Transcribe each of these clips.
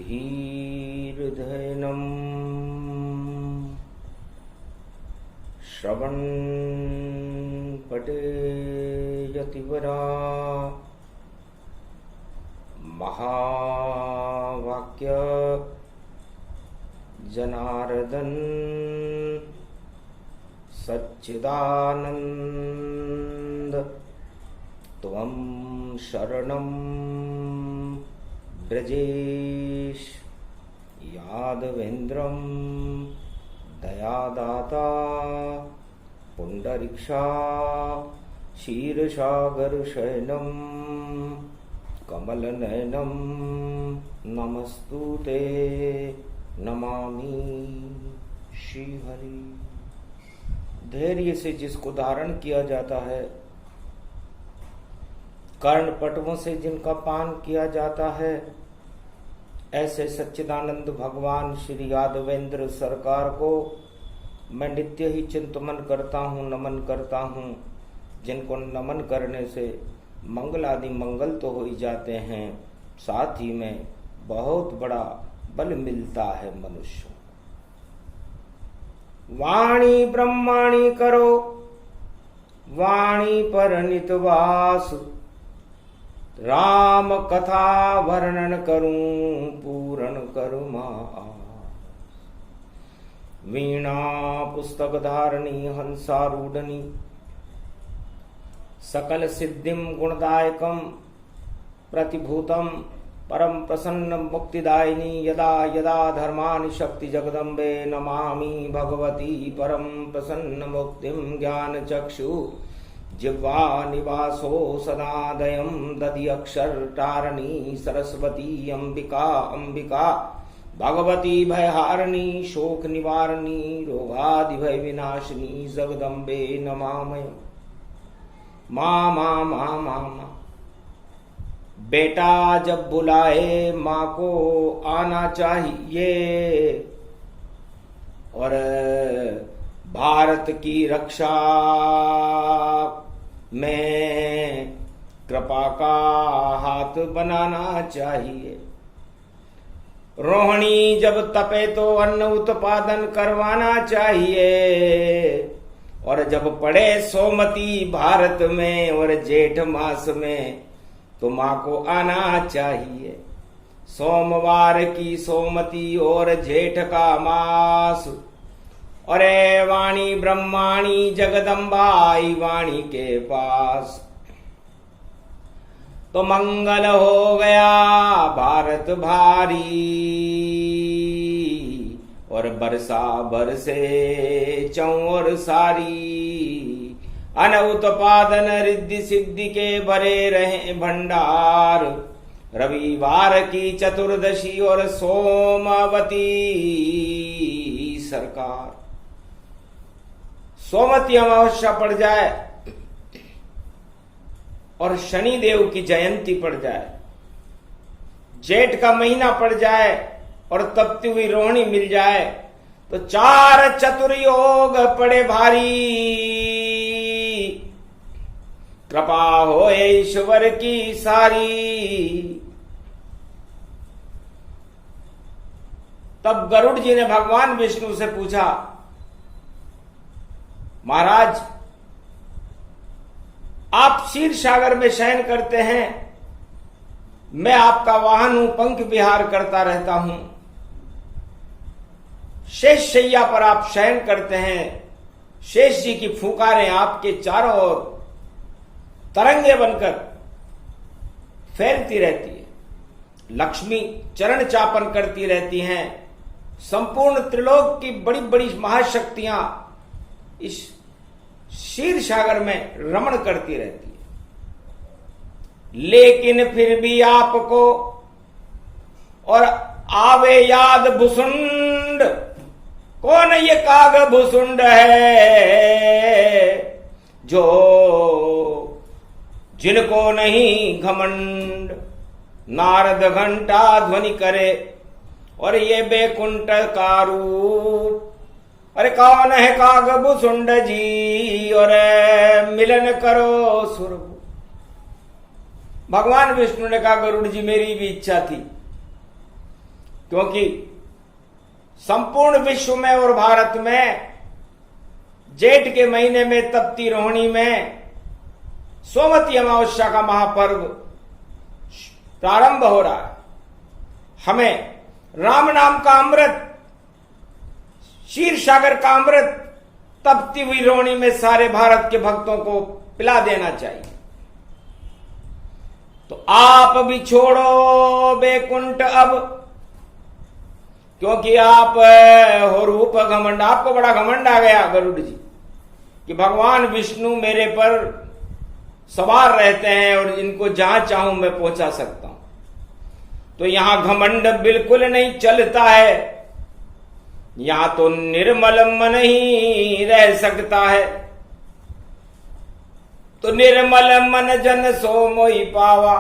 धीर्धैनं श्रवण पठेयतिवरा महावाक्य जनार्दन सच्चिदानंद त्वं शरणं ब्रजेश यादवेन्द्रं दयादाता पुंडरीक्षा क्षीरसागरशयनं कमलनयनं नमस्तुते नमामि श्रीहरि। धैर्य से जिसको धारण किया जाता है, कर्णपटवों से जिनका पान किया जाता है, ऐसे सच्चिदानंद भगवान श्री यादवेंद्र सरकार को मैं नित्य ही चिंतन करता हूँ, नमन करता हूँ। जिनको नमन करने से मंगल आदि मंगल तो हो ही जाते हैं, साथ ही में बहुत बड़ा बल मिलता है मनुष्य। वाणी ब्रह्माणी करो, वाणी पर नितवास, राम कथा वर्णन करूं पूर्ण करुमा। वीणा पुस्तक धारणी हंसारूढ़नी, सकल सिद्धिम गुणदायकम प्रतिभूतम परम प्रसन्न मुक्तिदायिनी। यदा यदा धर्मानि शक्ति जगदम्बे नमामि भगवती परम प्रसन्न मुक्तिम। ज्ञान चक्षु जिह्वा निवासो सदादयं दधि अक्षर तारणी सरस्वती अंबिका अंबिका भगवती भयहारिणी शोक निवारणी रोगादि भय विनाशिनी जगदम्बे नमामि। माँ माँ माँ माँ माँ। बेटा जब बुलाए माँ को आना चाहिए, और भारत की रक्षा में कृपा का हाथ बनाना चाहिए। रोहिणी जब तपे तो अन्न उत्पादन करवाना चाहिए, और जब पड़े सोमती भारत में और जेठ मास में तो माँ को आना चाहिए। सोमवार की सोमती और जेठ का मास, अरे वाणी ब्रह्माणी जगदम्बाई वाणी के पास तो मंगल हो गया भारत भारी। और बरसा बरसे चौर सारी, अन उत्पादन रिद्धि सिद्धि के भरे रहे भंडार। रविवार की चतुर्दशी और सोमवती सरकार, सोमवती अमावस्या पड़ जाए और शनि देव की जयंती पड़ जाए, जेठ का महीना पड़ जाए और तपती हुई रोहिणी मिल जाए, तो चार चतुर्योग पड़े भारी। कृपा हो ईश्वर की सारी। तब गरुड़ जी ने भगवान विष्णु से पूछा, महाराज आप क्षीर सागर में शयन करते हैं, मैं आपका वाहन हूं, पंख विहार करता रहता हूं। शेष शैया पर आप शयन करते हैं, शेष जी की फुकारें आपके चारों ओर तरंगे बनकर फैलती रहती है। लक्ष्मी चरण चापन करती रहती हैं। संपूर्ण त्रिलोक की बड़ी बड़ी महाशक्तियां इस क्षीर सागर में रमण करती रहती है। लेकिन फिर भी आपको और आवे याद भुसुंड। कौन ये काग भुसुंड है जो जिनको नहीं घमंड। नारद घंटा ध्वनि करे और ये बेकुंठ का रूप। अरे कौन है काग भुसुंड जी और मिलन करो सुरभु। भगवान विष्णु ने कहा गरुड़ जी मेरी भी इच्छा थी, क्योंकि संपूर्ण विश्व में और भारत में जेठ के महीने में तपती रोहिणी में सोमवती अमावस्या का महापर्व प्रारंभ हो रहा है। हमें राम नाम का अमृत, क्षीर सागर का अमृत तपती हुई रोहिणी में सारे भारत के भक्तों को पिला देना चाहिए। तो आप भी छोड़ो बैकुंठ अब, क्योंकि आप हो रूप घमंड। आपको बड़ा घमंड आ गया गरुड़ जी कि भगवान विष्णु मेरे पर सवार रहते हैं और इनको जहां चाहूं मैं पहुंचा सकता हूं। तो यहां घमंड बिल्कुल नहीं चलता है, यहां तो निर्मल मन ही रह सकता है। तो निर्मल मन जन सो मोहि पावा,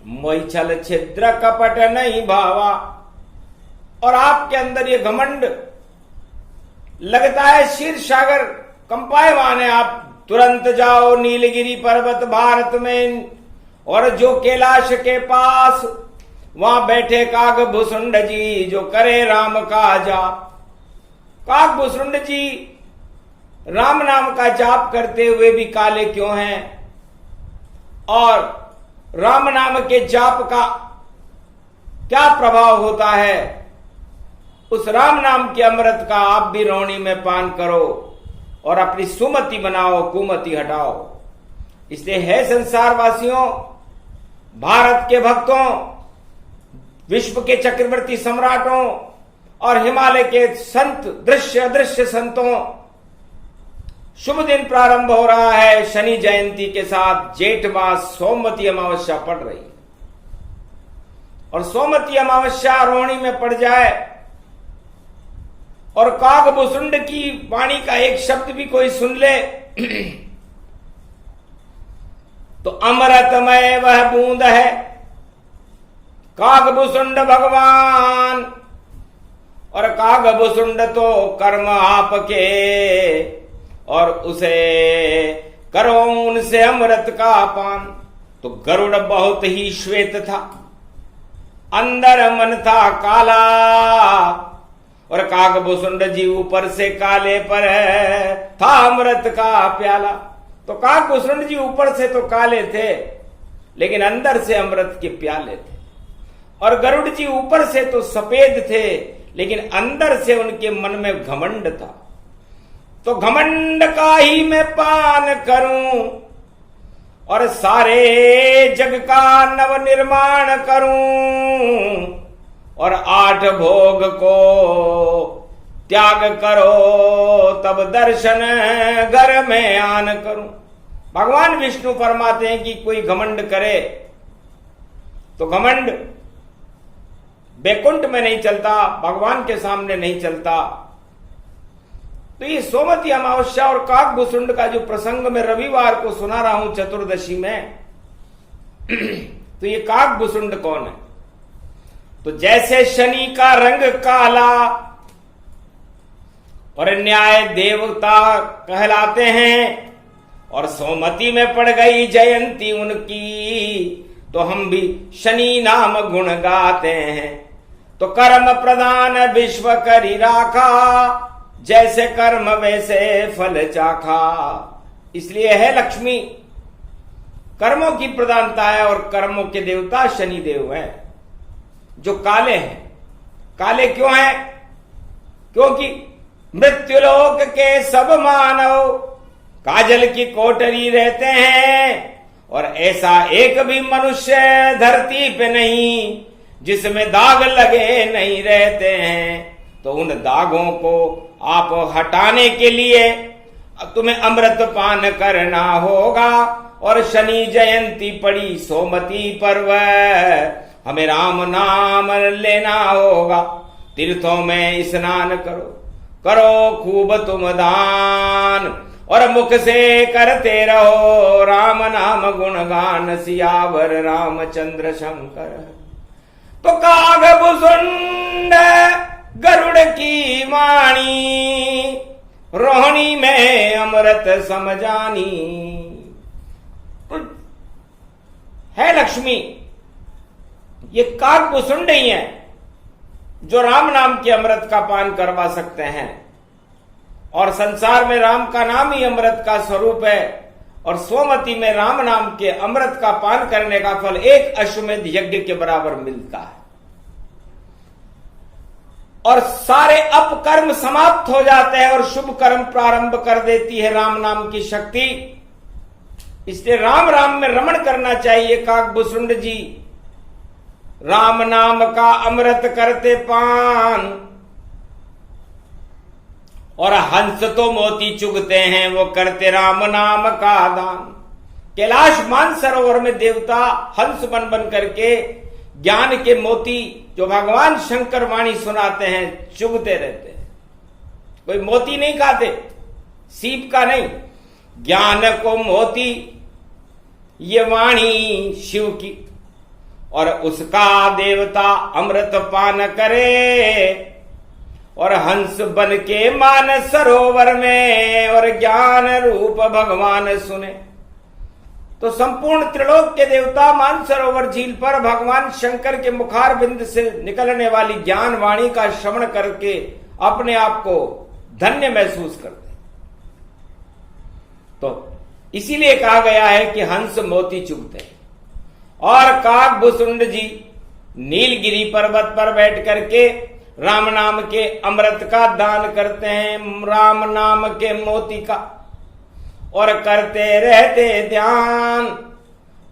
मोहि छल छिद्र कपट नहीं भावा। और आपके अंदर ये घमंड लगता है क्षीर सागर कंपायमान है। आप तुरंत जाओ नीलगिरी पर्वत भारत में, और जो कैलाश के पास वहां बैठे कागभूषुंड जी जो करे राम का जाप। कागभूषुंड जी राम नाम का जाप करते हुए भी काले क्यों हैं? और राम नाम के जाप का क्या प्रभाव होता है? उस राम नाम के अमृत का आप भी रोहिणी में पान करो और अपनी सुमति बनाओ, कुमति हटाओ। इसलिए है संसार वासियों, भारत के भक्तों, विश्व के चक्रवर्ती सम्राटों और हिमालय के संत, दृश्य अदृश्य संतों, शुभ दिन प्रारंभ हो रहा है शनि जयंती के साथ। जेठ मास सोमवती अमावस्या पड़ रही है, और सोमवती अमावस्या रोहिणी में पड़ जाए और कागभूषुंड की वाणी का एक शब्द भी कोई सुन ले तो अमृतमय वह बूंद है। कागभूषुंड भगवान, और कागभूषुंड तो कर्म आपके, और उसे करो उनसे अमृत का पान। तो गरुड़ बहुत ही श्वेत था, अंदर मन था काला, और कागभूषुंड जी ऊपर से काले पर था अमृत का प्याला। तो कागभूषुंड जी ऊपर से तो काले थे, लेकिन अंदर से अमृत के प्याले थे। और गरुड़ जी ऊपर से तो सफेद थे, लेकिन अंदर से उनके मन में घमंड था। तो घमंड का ही मैं पान करूं और सारे जग का नव निर्माण करूं, और 8 भोग को त्याग करो तब दर्शन घर में आन करूं। भगवान विष्णु फरमाते हैं कि कोई घमंड करे तो घमंड बैकुंठ में नहीं चलता, भगवान के सामने नहीं चलता। तो ये सोमवती अमावस्या और कागभूषुंड का जो प्रसंग मैं रविवार को सुना रहा हूं चतुर्दशी में तो ये कागभूषुंड कौन है? तो जैसे शनि का रंग काला और न्याय देवता कहलाते हैं, और सोमवती में पड़ गई जयंती उनकी, तो हम भी शनि नाम गुण गाते हैं। तो कर्म प्रदान विश्व करी राखा, जैसे कर्म वैसे फल चाखा। इसलिए है लक्ष्मी कर्मों की प्रधानता है, और कर्मों के देवता शनि देव हैं जो काले हैं। काले क्यों हैं? क्योंकि मृत्युलोक के सब मानव काजल की कोठरी रहते हैं, और ऐसा एक भी मनुष्य धरती पे नहीं जिसमें दाग लगे नहीं रहते हैं। तो उन दागों को आप हटाने के लिए तुम्हें अमृत पान करना होगा। और शनि जयंती पड़ी सोमवती पर्व, हमें राम नाम लेना होगा। तीर्थों में स्नान करो, करो खूब तुम दान, और मुख से करते रहो राम नाम गुणगान। सियावर रामचंद्र शंकर। तो कागभूषुंड गरुड़ की वाणी, रोहिणी में अमृत समझानी। है लक्ष्मी ये काकभूषुंड ही है जो राम नाम के अमृत का पान करवा सकते हैं। और संसार में राम का नाम ही अमृत का स्वरूप है, और सोमती में राम नाम के अमृत का पान करने का फल एक अश्वमेध यज्ञ के बराबर मिलता है, और सारे अपकर्म समाप्त हो जाते हैं और शुभ कर्म प्रारंभ कर देती है राम नाम की शक्ति। इसलिए राम राम में रमण करना चाहिए काकभूषुंड जी। राम नाम का अमृत करते पान, और हंस तो मोती चुगते हैं वो करते राम नाम का दान। कैलाश मानसरोवर में देवता हंस बन बन करके ज्ञान के मोती जो भगवान शंकर वाणी सुनाते हैं चुगते रहते हैं। कोई मोती नहीं खाते, सीप का नहीं, ज्ञान को मोती ये वाणी शिव की, और उसका देवता अमृत पान करे, और हंस बन के मानस सरोवर में और ज्ञान रूप भगवान सुने। तो संपूर्ण त्रिलोक के देवता मानसरोवर झील पर भगवान शंकर के मुखार बिंद से निकलने वाली ज्ञान वाणी का श्रवण करके अपने आप को धन्य महसूस करते। तो इसीलिए कहा गया है कि हंस मोती चुगते हैं। और काकभूषुंड जी नीलगिरी पर्वत पर बैठ करके राम नाम के अमृत का दान करते हैं, राम नाम के मोती का, और करते रहते ध्यान।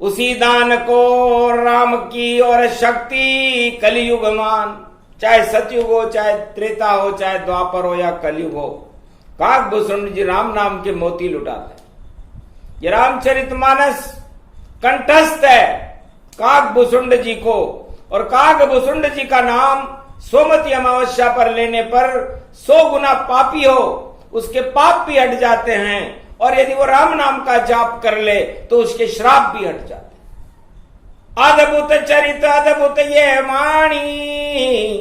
उसी दान को राम की और शक्ति कलयुग मान, चाहे सतयुग हो, चाहे त्रेता हो, चाहे द्वापर हो या कलयुग हो, काकभूषुंड जी राम नाम के मोती लुटाते हैं। ये रामचरितमानस कंठस्थ है काकभूषुंड जी को, और काकभूषुंड जी का नाम सोमती अमावस्या पर लेने पर 100 गुना पापी हो उसके पाप भी हट जाते हैं, और यदि वो राम नाम का जाप कर ले तो उसके श्राप भी हट जाते हैं। अद्भुत चरित अद्भुत ये वाणी,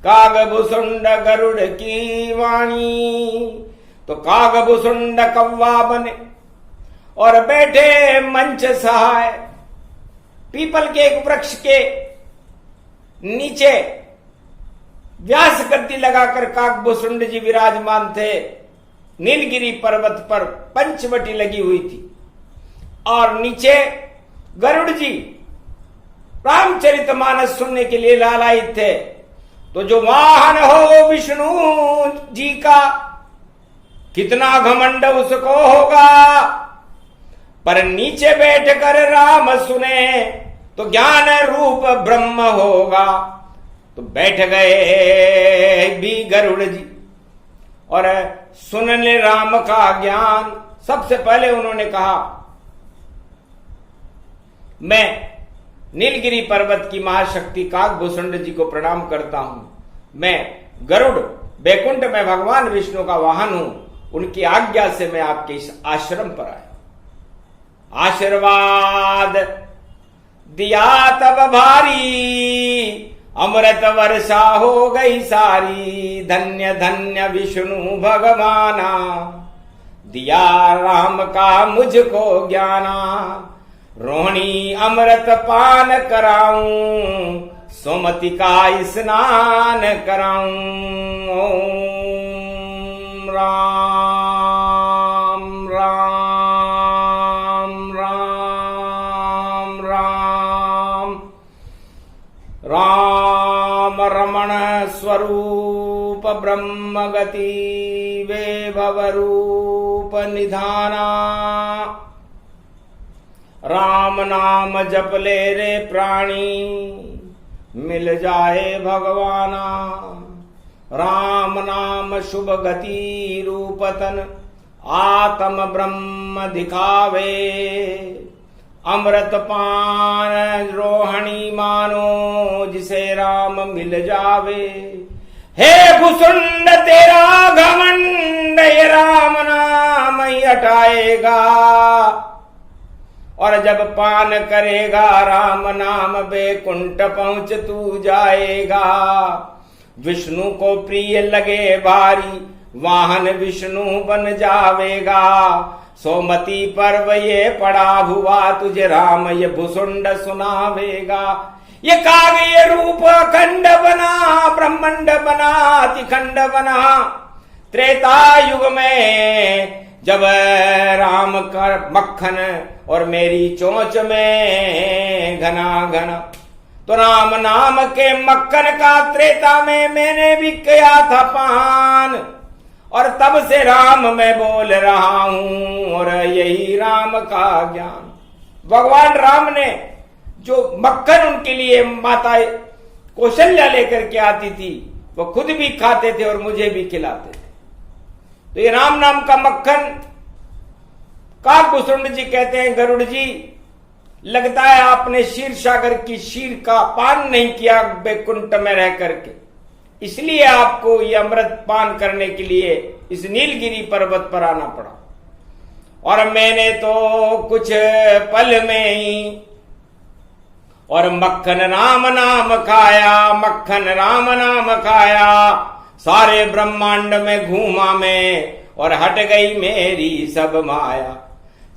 काकभूषुंड गरुड़ की वाणी। तो काकभूषुंड कौवा बने और बैठे मंच सहाय, पीपल के एक वृक्ष के नीचे व्यास गद्दी लगाकर काकभूषुंड जी विराजमान थे। नीलगिरी पर्वत पर पंचवटी लगी हुई थी, और नीचे गरुड़ जी रामचरितमानस सुनने के लिए लालायित थे। तो जो वाहन हो विष्णु जी का, कितना घमंड उसको होगा, पर नीचे बैठकर राम सुने तो ज्ञान रूप ब्रह्म होगा। तो बैठ गए भी गरुड़ जी और सुनने राम का ज्ञान। सबसे पहले उन्होंने कहा, मैं नीलगिरी पर्वत की महाशक्ति काकभूषुंड जी को प्रणाम करता हूं। मैं गरुड़ बैकुंठ में भगवान विष्णु का वाहन हूं, उनकी आज्ञा से मैं आपके इस आश्रम पर आया। आशीर्वाद दिया तब भारी, अमृत वर्षा हो गई सारी। धन्य धन्य विष्णु भगवाना, दिया राम का मुझको ज्ञाना। रोहिणी अमृत पान कराऊं, सोमती का स्नान कराऊं। ओम राम राम राम राम राम रमण स्वरूप ब्रह्म गति वैभव रूप निधाना। राम नाम जप ले रे प्राणी, मिल जाए भगवाना। राम नाम शुभ गति रूपतन, आत्म ब्रह्म दिखावे। अमृत पान रोहिणी मानो, जिसे राम मिल जावे। हे भूषुंड तेरा घमंड, ये राम नाम ही हटाएगा। और जब पान करेगा राम नाम, बैकुंठ पहुंच तू जाएगा। विष्णु को प्रिय लगे भारी, वाहन विष्णु बन जावेगा। सोमती पर्व ये पड़ा हुआ, तुझे राम ये भूषुंड सुनावेगा। ये काव्य रूप अखंड बना, ब्रह्मांड बना, अतिखंड बना। त्रेता युग में जब राम का मक्खन और मेरी चोंच में घना घना, तो राम नाम के मक्खन का त्रेता में मैंने भी किया था पान, और तब से राम मैं बोल रहा हूं, और यही राम का ज्ञान। भगवान राम ने जो मक्खन उनके लिए माता कौशल्या लेकर के आती थी, वो खुद भी खाते थे और मुझे भी खिलाते थे। तो ये राम नाम का मक्खन काकभूषुंड जी कहते हैं, गरुड़ जी लगता है आपने क्षीर सागर की क्षीर का पान नहीं किया बैकुंठ में रह करके, इसलिए आपको ये अमृत पान करने के लिए इस नीलगिरी पर्वत पर आना पड़ा। और मैंने तो कुछ पल में ही और मक्खन राम नाम खाया, मक्खन राम नाम खाया। सारे ब्रह्मांड में घूमा मैं और हट गई मेरी सब माया।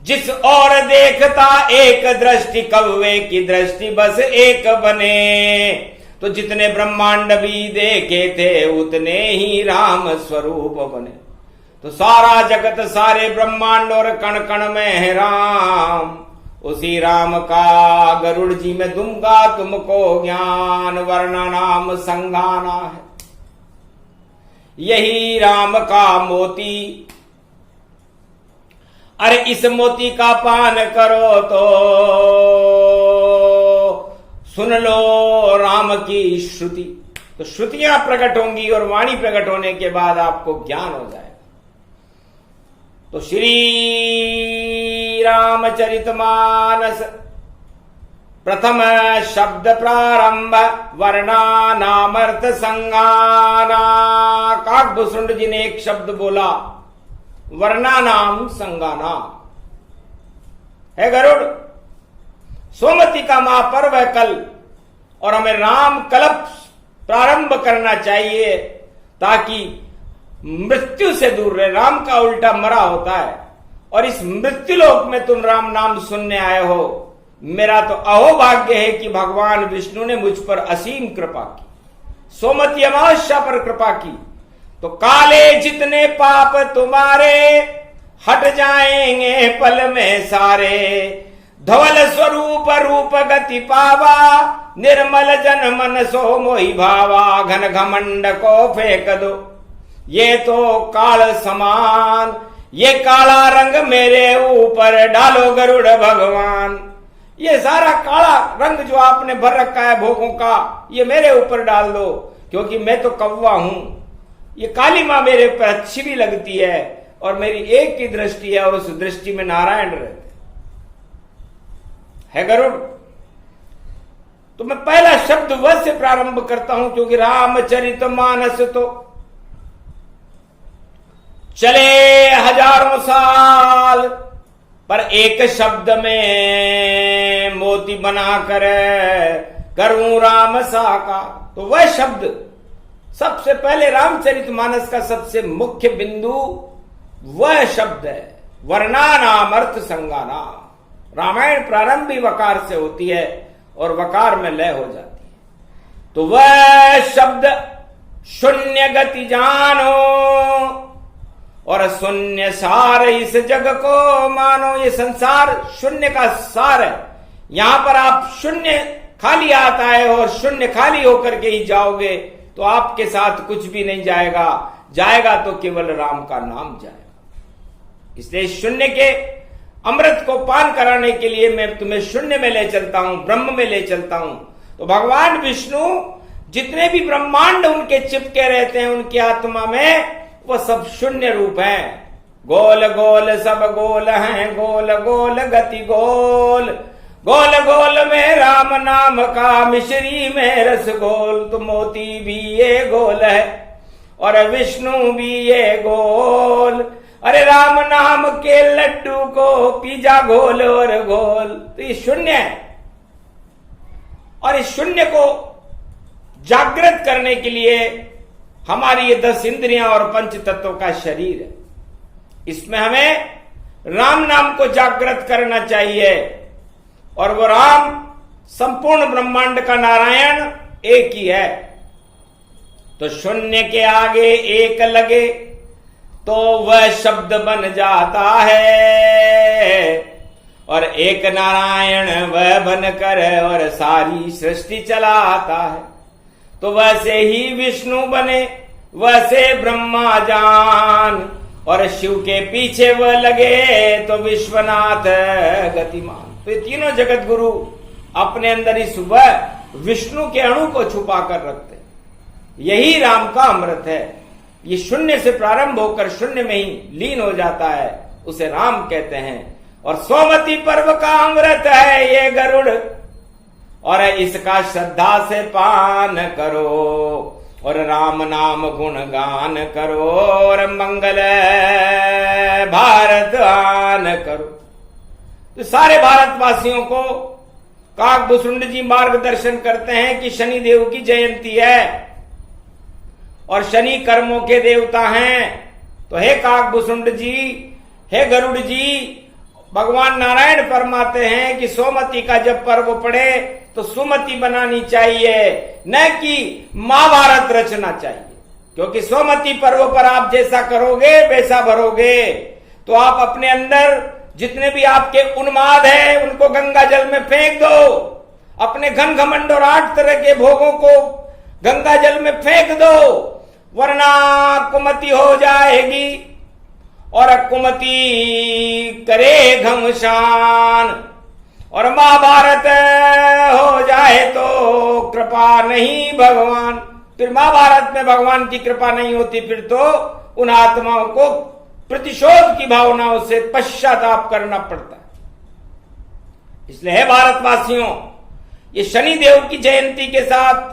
जिस और देखता एक दृष्टि, कौवे की दृष्टि बस एक बने। तो जितने ब्रह्मांड भी देखे थे उतने ही राम स्वरूप बने। तो सारा जगत सारे ब्रह्मांड और कण कण में है राम, उसी राम का गरुड़ जी में दूंगा तुमको ज्ञान, वरना नाम संगाना है। यही राम का मोती, अरे इस मोती का पान करो तो सुन लो राम की श्रुति। तो श्रुतियां प्रकट होंगी और वाणी प्रकट होने के बाद आपको ज्ञान हो जाएगा। तो श्री रामचरितमानस प्रथम शब्द प्रारंभ, वर्णा नामर्थ संगाना। काकभूषुंड जी ने एक शब्द बोला, वर्णा नाम संगाना है। गरुड़ सोमती का महापर्व है कल, और हमें राम कल्प प्रारंभ करना चाहिए ताकि मृत्यु से दूर रहे। राम का उल्टा मरा होता है, और इस मृत्यु लोक में तुम राम नाम सुनने आए हो। मेरा तो अहोभाग्य है कि भगवान विष्णु ने मुझ पर असीम कृपा की, सोमती अमावस्या पर कृपा की। तो काले जितने पाप तुम्हारे हट जाएंगे पल में सारे। धवल स्वरूप रूप गति पावा, निर्मल जन मन सो मोहि भावा। घन घमंड को फेंक दो ये तो काल समान, ये काला रंग मेरे ऊपर डालो गरुड़ भगवान। ये सारा काला रंग जो आपने भर रखा है भोगों का, ये मेरे ऊपर डाल दो, क्योंकि मैं तो कौवा हूं। ये काली मां मेरे पर अच्छी भी लगती है, और मेरी एक ही दृष्टि है, और उस दृष्टि में नारायण रहते है गरुड़। तो मैं पहला शब्द व से प्रारंभ करता हूं, क्योंकि रामचरितमानस तो चले हजारों साल, पर एक शब्द में मोती बनाकर करूं राम साकार। तो वह शब्द सबसे पहले रामचरितमानस का सबसे मुख्य बिंदु वह शब्द है, वर्णा नाम अर्थ संगाना। रामायण प्रारंभ भी वकार से होती है और वकार में लय हो जाती है। तो वह शब्द शून्य गति जानो, और शून्य सार इस जग को मानो। ये संसार शून्य का सार है। यहां पर आप शून्य खाली आता है और शून्य खाली होकर के ही जाओगे, तो आपके साथ कुछ भी नहीं जाएगा, जाएगा तो केवल राम का नाम जाएगा। इसलिए शून्य के अमृत को पान कराने के लिए मैं तुम्हें शून्य में ले चलता हूं, ब्रह्म में ले चलता हूं। तो भगवान विष्णु जितने भी ब्रह्मांड उनके चिपके रहते हैं उनकी आत्मा में, वो सब शून्य रूप हैं। गोल गोल सब गोल हैं, गोल गोल गति गोल। गोल गोल में राम नाम का, मिश्री में रस गोल। तो मोती भी ये गोल है और विष्णु भी ये गोल। अरे राम नाम के लड्डू को पिज्जा गोल और गोल। तो ये शून्य है, और इस शून्य को जागृत करने के लिए हमारी ये 10 इंद्रियां और पंच तत्वों का शरीर है। इसमें हमें राम नाम को जागृत करना चाहिए, और वो राम संपूर्ण ब्रह्मांड का नारायण एक ही है। तो शून्य के आगे एक लगे तो वह शब्द बन जाता है, और एक नारायण वह बनकर और सारी सृष्टि चलाता है। तो वैसे ही विष्णु बने, वैसे ब्रह्मा जान, और शिव के पीछे वह लगे तो विश्वनाथ गतिमान। तो ये तीनों जगत गुरु अपने अंदर इस वह विष्णु के अणु को छुपा कर रखते। यही राम का अमृत है। ये शून्य से प्रारंभ होकर शून्य में ही लीन हो जाता है, उसे राम कहते हैं। और सोमती पर्व का अमृत है ये गरुड़, और इसका श्रद्धा से पान करो, और राम नाम गुणगान करो, और मंगल भारत आन करो। तो सारे भारतवासियों को काकभूषुंड जी मार्गदर्शन करते हैं कि शनि देव की जयंती है और शनि कर्मों के देवता हैं। तो हे काकभूषुंड जी, हे गरुड़ जी, भगवान नारायण फरमाते हैं कि सोमती का जब पर्व पड़े तो सुमति बनानी चाहिए, न कि महाभारत रचना चाहिए। क्योंकि सोमती पर्व पर आप जैसा करोगे वैसा भरोगे। तो आप अपने अंदर जितने भी आपके उन्माद है उनको गंगा जल में फेंक दो, अपने घन घमंड और 8 तरह के भोगों को गंगा जल में फेंक दो, वरना कुमति हो जाएगी। और कुमति करे घमशान, और महाभारत हो जाए तो कृपा नहीं भगवान। फिर महाभारत में भगवान की कृपा नहीं होती, फिर तो उन आत्माओं को प्रतिशोध की भावनाओं से पश्चाताप करना पड़ता है। इसलिए है भारतवासियों, ये शनि देव की जयंती के साथ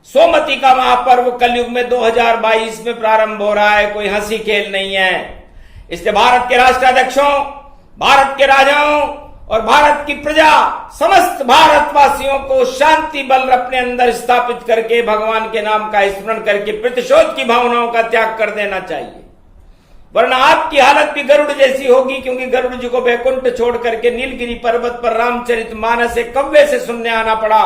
सोमती का महापर्व कलयुग में 2022 में प्रारंभ हो रहा है। कोई हंसी खेल नहीं है। इसलिए भारत के राष्ट्राध्यक्षों, भारत के राजाओं और भारत की प्रजा, समस्त भारतवासियों को शांति बल अपने अंदर स्थापित करके भगवान के नाम का स्मरण करके प्रतिशोध की भावनाओं का त्याग कर देना चाहिए। वरना आपकी हालत भी गरुड़ जैसी होगी, क्योंकि गरुड़ जी को वैकुंठ छोड़ करके नीलगिरी पर्वत पर रामचरितमानस से कव्वे से सुनने आना पड़ा।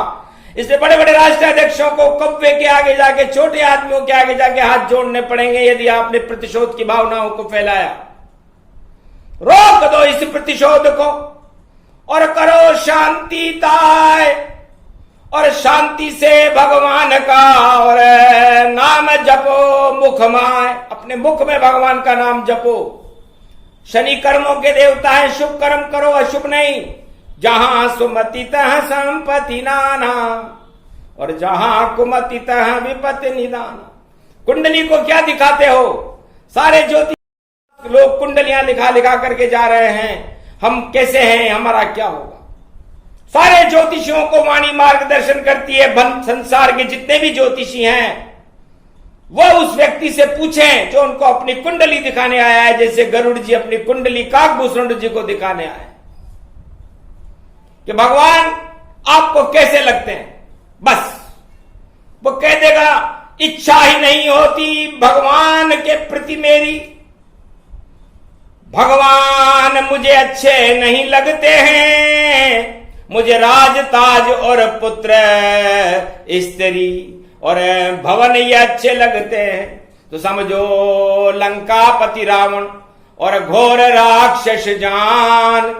इसलिए बड़े बड़े राष्ट्राध्यक्षों को कव्वे के आगे जाके, छोटे आदमियों के आगे जाके हाथ जोड़ने पड़ेंगे यदि आपने प्रतिशोध की भावनाओं को फैलाया। रोक दो इस प्रतिशोध को और करो शांति ताय, और शांति से भगवान का और नाम जपो मुख माय। अपने मुख में भगवान का नाम जपो। शनि कर्मों के देवता है, शुभ कर्म करो, अशुभ नहीं। जहां सुमति तह संपत्ति नाना, और जहां कुमति तह विपत्ति निदाना। कुंडली को क्या दिखाते हो? सारे ज्योतिष लोग कुंडलियां लिखा लिखा करके जा रहे हैं, हम कैसे हैं, हमारा क्या होगा। सारे ज्योतिषियों को वाणी मार्गदर्शन करती है। संसार के जितने भी ज्योतिषी हैं वह उस व्यक्ति से पूछें जो उनको अपनी कुंडली दिखाने आया है, जैसे गरुड़ जी अपनी कुंडली काकभूषुंड जी को दिखाने आए कि भगवान आपको कैसे लगते हैं। बस वो कह देगा इच्छा ही नहीं होती भगवान के प्रति मेरी, भगवान मुझे अच्छे नहीं लगते हैं, मुझे राज ताज और पुत्र स्त्री और भवन ये अच्छे लगते हैं। तो समझो लंकापति रावण और घोर राक्षस जान,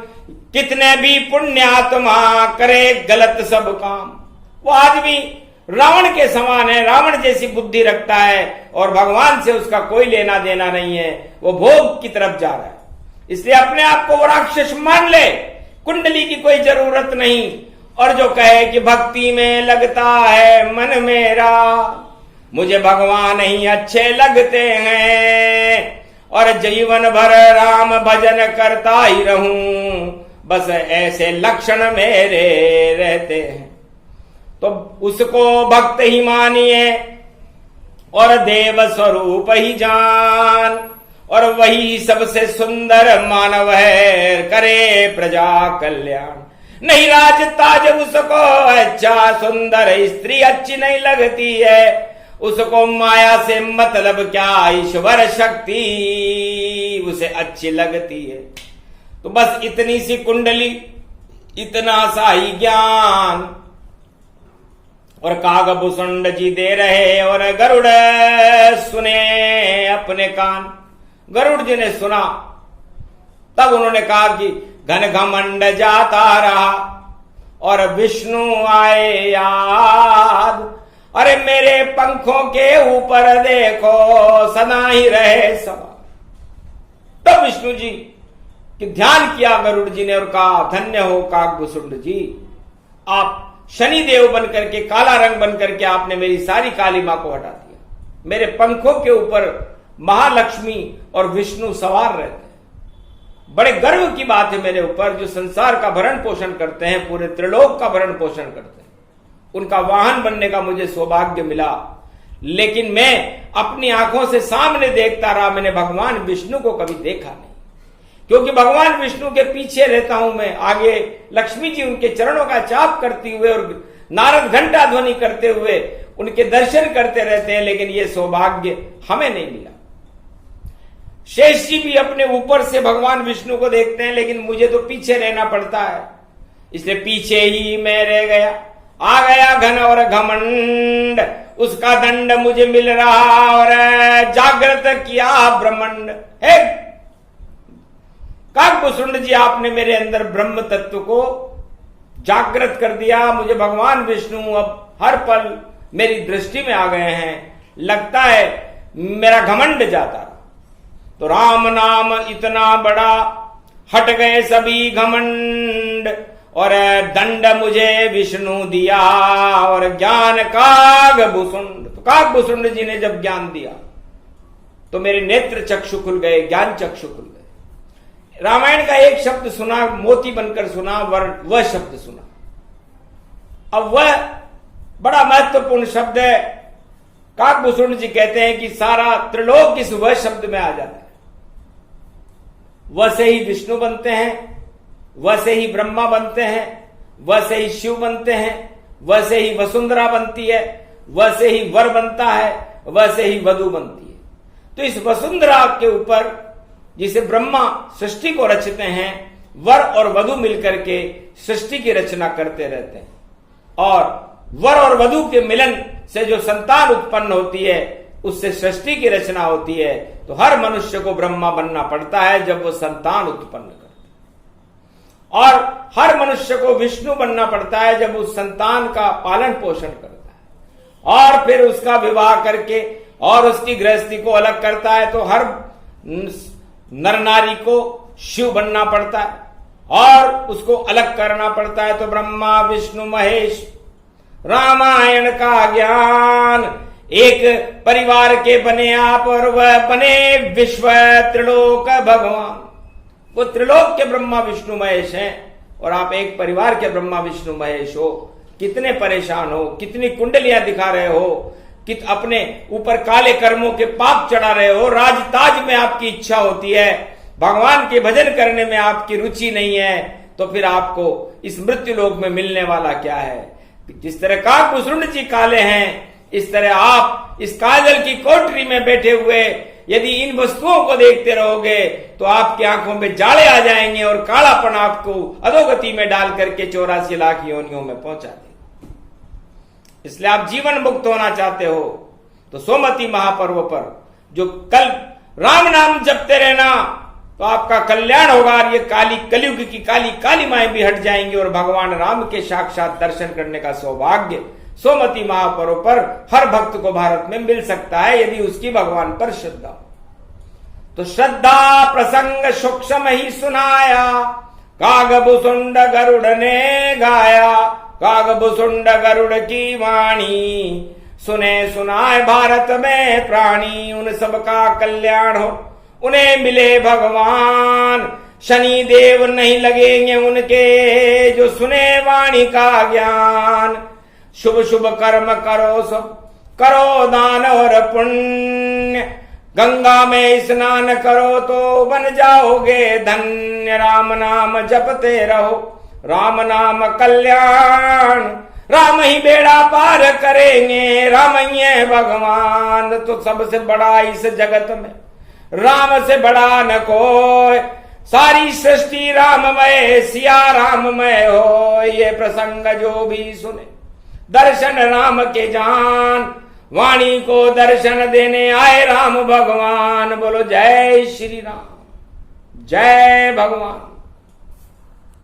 कितने भी पुण्यात्मा करे गलत सब काम, वो आदमी रावण के समान है, रावण जैसी बुद्धि रखता है और भगवान से उसका कोई लेना देना नहीं है, वो भोग की तरफ जा रहा है। इसलिए अपने आप को वो राक्षस मान ले, कुंडली की कोई जरूरत नहीं। और जो कहे कि भक्ति में लगता है मन मेरा, मुझे भगवान ही अच्छे लगते हैं और जीवन भर राम भजन करता ही रहूं, बस ऐसे लक्षण मेरे रहते हैं, तो उसको भक्त ही मानिए और देव स्वरूप ही जान, और वही सबसे सुंदर मानव है, करे प्रजा कल्याण। नहीं राज ताज उसको अच्छा, सुंदर स्त्री अच्छी नहीं लगती है, उसको माया से मतलब क्या, ईश्वर शक्ति उसे अच्छी लगती है। तो बस इतनी सी कुंडली, इतना सा ही ज्ञान। और कागभूषुंड जी दे रहे और गरुड़ सुने अपने कान। गरुड़ जी ने सुना, तब उन्होंने कहा कि घन घमंड जाता रहा और विष्णु आए याद। अरे मेरे पंखों के ऊपर देखो सदा ही रहे सवार। तब विष्णु जी कि ध्यान किया गरुड़ जी ने और कहा, धन्य हो कागभूषुंड जी, आप शनि देव बनकर के, काला रंग बनकर के आपने मेरी सारी कालिमा को हटा दिया। मेरे पंखों के ऊपर महालक्ष्मी और विष्णु सवार रहते हैं। बड़े गर्व की बात है मेरे ऊपर, जो संसार का भरण पोषण करते हैं, पूरे त्रिलोक का भरण पोषण करते हैं, उनका वाहन बनने का मुझे सौभाग्य मिला। लेकिन मैं अपनी आंखों से सामने देखता रहा, मैंने भगवान विष्णु को कभी देखा नहीं, क्योंकि भगवान विष्णु के पीछे रहता हूं मैं। आगे लक्ष्मी जी उनके चरणों का चाप करती हुए और नारद घंटा ध्वनि करते हुए उनके दर्शन करते रहते हैं, लेकिन यह सौभाग्य हमें नहीं मिला। शेष जी भी अपने ऊपर से भगवान विष्णु को देखते हैं, लेकिन मुझे तो पीछे रहना पड़ता है, इसलिए पीछे ही मैं रह गया। आ गया घन और घमंड, उसका दंड मुझे मिल रहा और जागृत किया ब्रह्मांड। हे कागभूषुंड जी, आपने मेरे अंदर ब्रह्म तत्व को जागृत कर दिया। मुझे भगवान विष्णु अब हर पल मेरी दृष्टि में आ गए हैं। लगता है मेरा घमंड जाता। तो राम नाम इतना बड़ा, हट गए सभी घमंड और दंड मुझे विष्णु दिया और ज्ञान कागभूषुंड। तो कागभूषुंड जी ने जब ज्ञान दिया तो मेरे नेत्र चक्षु खुल गए, ज्ञान चक्षु खुल गए। रामायण का एक शब्द सुना, मोती बनकर सुना, वह शब्द सुना। अब वह बड़ा महत्वपूर्ण शब्द है। कागभूषुंड जी कहते हैं कि सारा त्रिलोक इस वह शब्द में आ जाता है। वह से ही विष्णु बनते हैं, वह से ही ब्रह्मा बनते हैं, वह से ही शिव बनते हैं, वह से ही वसुंधरा बनती है, वह से ही वर बनता है, वह से ही वधु बनती है। तो इस वसुंधरा के ऊपर, जिसे ब्रह्मा सृष्टि को रचते हैं, वर और वधु मिलकर के सृष्टि की रचना करते रहते हैं। और वर और वधु के मिलन से जो संतान उत्पन्न होती है, उससे सृष्टि की रचना होती है। तो हर मनुष्य को ब्रह्मा बनना पड़ता है जब वो संतान उत्पन्न करता है, और हर मनुष्य को विष्णु बनना पड़ता है जब उस संतान का पालन पोषण करता है, और फिर उसका विवाह करके और उसकी गृहस्थी को अलग करता है। तो हर नर नारी को शिव बनना पड़ता है और उसको अलग करना पड़ता है। तो ब्रह्मा विष्णु महेश, रामायण का ज्ञान, एक परिवार के बने आप और वह बने विश्व त्रिलोक भगवान। वो त्रिलोक के ब्रह्मा विष्णु महेश हैं और आप एक परिवार के ब्रह्मा विष्णु महेश हो। कितने परेशान हो, कितनी कुंडलियां दिखा रहे हो, कि अपने ऊपर काले कर्मों के पाप चढ़ा रहे हो, राजताज में आपकी इच्छा होती है, भगवान के भजन करने में आपकी रुचि नहीं है, तो फिर आपको इस मृत्यु लोक में मिलने वाला क्या है। जिस तरह कागभूषुंड जी काले हैं, इस तरह आप इस काजल की कोठरी में बैठे हुए यदि इन वस्तुओं को देखते रहोगे तो आपकी आंखों में जाले आ जाएंगे और कालापन आपको अधोगति में डाल करके 84 लाख योनियों में पहुंचा दे। इसलिए आप जीवन मुक्त होना चाहते हो तो सोमवती महापर्व पर जो कल राम नाम जपते रहना, तो आपका कल्याण होगा। और ये काली कलयुग की काली काली माएं भी हट जाएंगी और भगवान राम के साक्षात दर्शन करने का सौभाग्य सोमवती महापर्व पर हर भक्त को भारत में मिल सकता है, यदि उसकी भगवान पर श्रद्धा हो। तो श्रद्धा प्रसंग सूक्ष्म ही सुनाया, कागभूषुंड गरुड़ ने गाया। कागभूषुंड गरुड़ की वाणी, सुने सुनाए भारत में प्राणी। उन सबका कल्याण हो, उन्हें मिले भगवान। शनि देव नहीं लगेंगे उनके, जो सुने वाणी का ज्ञान। शुभ शुभ कर्म करो सब, करो दान और पुण्य। गंगा में स्नान करो तो बन जाओगे धन्य। राम नाम जपते रहो, राम नाम कल्याण। राम ही बेड़ा पार करेंगे, राम ही है भगवान। तो सबसे बड़ा इस जगत में राम से बड़ा न कोई, सारी सृष्टि राममय सिया राममय हो। ये प्रसंग जो भी सुने दर्शन राम के जान, वाणी को दर्शन देने आए राम भगवान। बोलो जय श्री राम, जय भगवान।